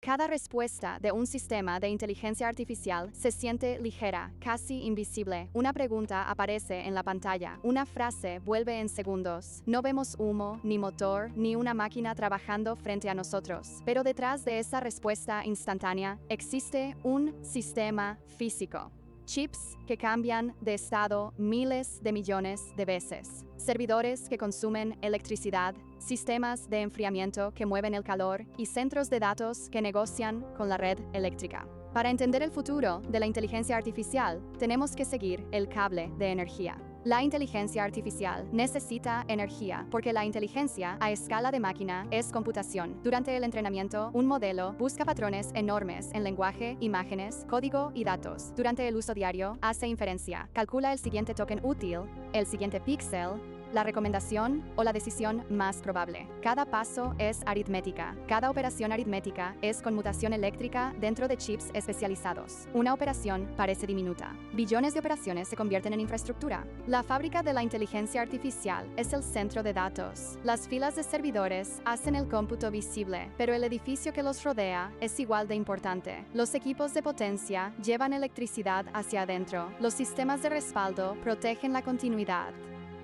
Cada respuesta de un sistema de inteligencia artificial se siente ligera, casi invisible. Una pregunta aparece en la pantalla, una frase vuelve en segundos. No vemos humo, ni motor, ni una máquina trabajando frente a nosotros. Pero detrás de esa respuesta instantánea existe un sistema físico. Chips que cambian de estado miles de millones de veces. Servidores que consumen electricidad, sistemas de enfriamiento que mueven el calor y centros de datos que negocian con la red eléctrica. Para entender el futuro de la inteligencia artificial, tenemos que seguir el cable de energía. La inteligencia artificial necesita energía porque la inteligencia a escala de máquina es computación. Durante el entrenamiento, un modelo busca patrones enormes en lenguaje, imágenes, código y datos. Durante el uso diario, hace inferencia, calcula el siguiente token útil, el siguiente píxel, la recomendación o la decisión más probable. Cada paso es aritmética. Cada operación aritmética es conmutación eléctrica dentro de chips especializados. Una operación parece diminuta. Billones de operaciones se convierten en infraestructura. La fábrica de la inteligencia artificial es el centro de datos. Las filas de servidores hacen el cómputo visible, pero el edificio que los rodea es igual de importante. Los equipos de potencia llevan electricidad hacia adentro. Los sistemas de respaldo protegen la continuidad.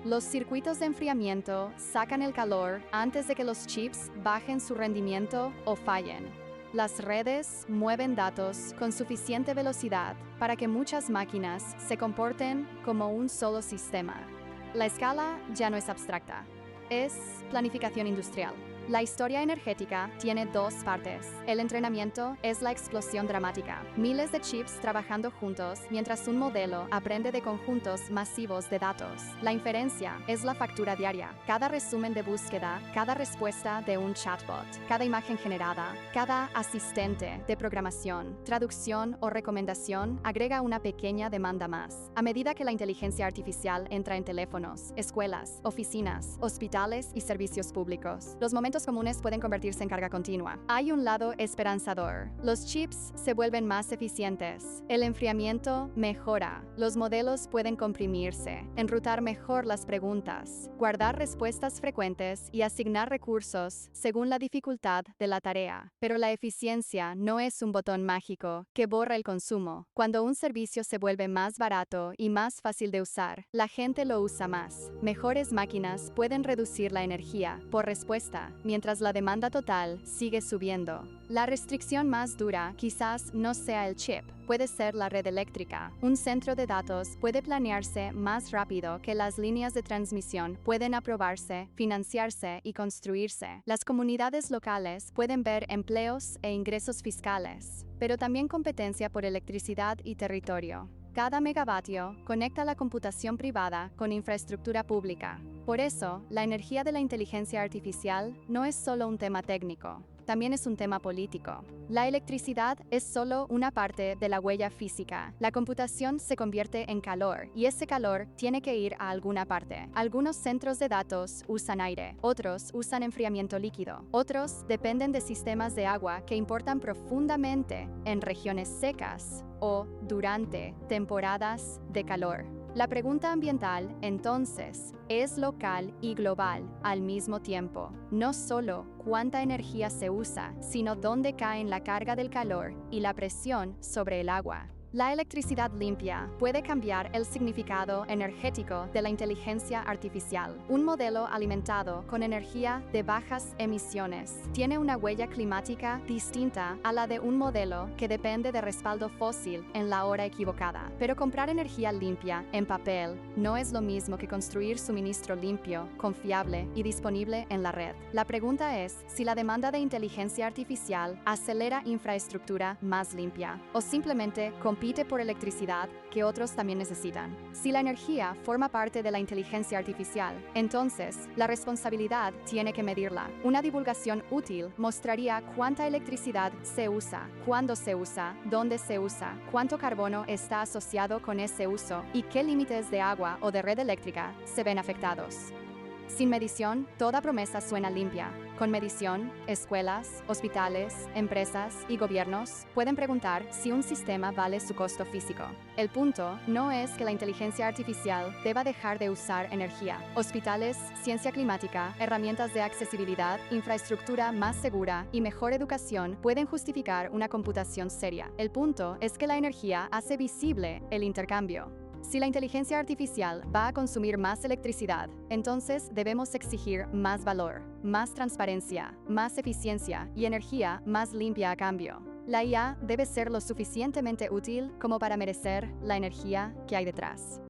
Los circuitos de enfriamiento sacan el calor antes de que los chips bajen su rendimiento o fallen. Las redes mueven datos con suficiente velocidad para que muchas máquinas se comporten como un solo sistema. La escala ya no es abstracta, es planificación industrial. La historia energética tiene dos partes. El entrenamiento es la explosión dramática. Miles de chips trabajando juntos mientras un modelo aprende de conjuntos masivos de datos. La inferencia es la factura diaria. Cada resumen de búsqueda, cada respuesta de un chatbot, cada imagen generada, cada asistente de programación, traducción o recomendación agrega una pequeña demanda más. A medida que la inteligencia artificial entra en teléfonos, escuelas, oficinas, hospitales y servicios públicos, los momentos comunes pueden convertirse en carga continua. Hay un lado esperanzador. Los chips se vuelven más eficientes. El enfriamiento mejora. Los modelos pueden comprimirse, enrutar mejor las preguntas, guardar respuestas frecuentes y asignar recursos según la dificultad de la tarea. Pero la eficiencia no es un botón mágico que borra el consumo. Cuando un servicio se vuelve más barato y más fácil de usar, la gente lo usa más. Mejores máquinas pueden reducir la energía por respuesta, mientras la demanda total sigue subiendo. La restricción más dura quizás no sea el chip, puede ser la red eléctrica. Un centro de datos puede planearse más rápido que las líneas de transmisión pueden aprobarse, financiarse y construirse. Las comunidades locales pueden ver empleos e ingresos fiscales, pero también competencia por electricidad y territorio. Cada megavatio conecta la computación privada con infraestructura pública. Por eso, la energía de la inteligencia artificial no es solo un tema técnico, también es un tema político. La electricidad es solo una parte de la huella física. La computación se convierte en calor, y ese calor tiene que ir a alguna parte. Algunos centros de datos usan aire, otros usan enfriamiento líquido, otros dependen de sistemas de agua que importan profundamente en regiones secas o durante temporadas de calor. La pregunta ambiental, entonces, es local y global al mismo tiempo. No solo cuánta energía se usa, sino dónde caen la carga del calor y la presión sobre el agua. La electricidad limpia puede cambiar el significado energético de la inteligencia artificial. Un modelo alimentado con energía de bajas emisiones tiene una huella climática distinta a la de un modelo que depende de respaldo fósil en la hora equivocada. Pero comprar energía limpia en papel no es lo mismo que construir suministro limpio, confiable y disponible en la red. La pregunta es si la demanda de inteligencia artificial acelera infraestructura más limpia o simplemente compite por electricidad que otros también necesitan. Si la energía forma parte de la inteligencia artificial, entonces la responsabilidad tiene que medirla. Una divulgación útil mostraría cuánta electricidad se usa, cuándo se usa, dónde se usa, cuánto carbono está asociado con ese uso y qué límites de agua o de red eléctrica se ven afectados. Sin medición, toda promesa suena limpia. Con medición, escuelas, hospitales, empresas y gobiernos pueden preguntar si un sistema vale su costo físico. El punto no es que la inteligencia artificial deba dejar de usar energía. Hospitales, ciencia climática, herramientas de accesibilidad, infraestructura más segura y mejor educación pueden justificar una computación seria. El punto es que la energía hace visible el intercambio. Si la inteligencia artificial va a consumir más electricidad, entonces debemos exigir más valor, más transparencia, más eficiencia y energía más limpia a cambio. La IA debe ser lo suficientemente útil como para merecer la energía que hay detrás.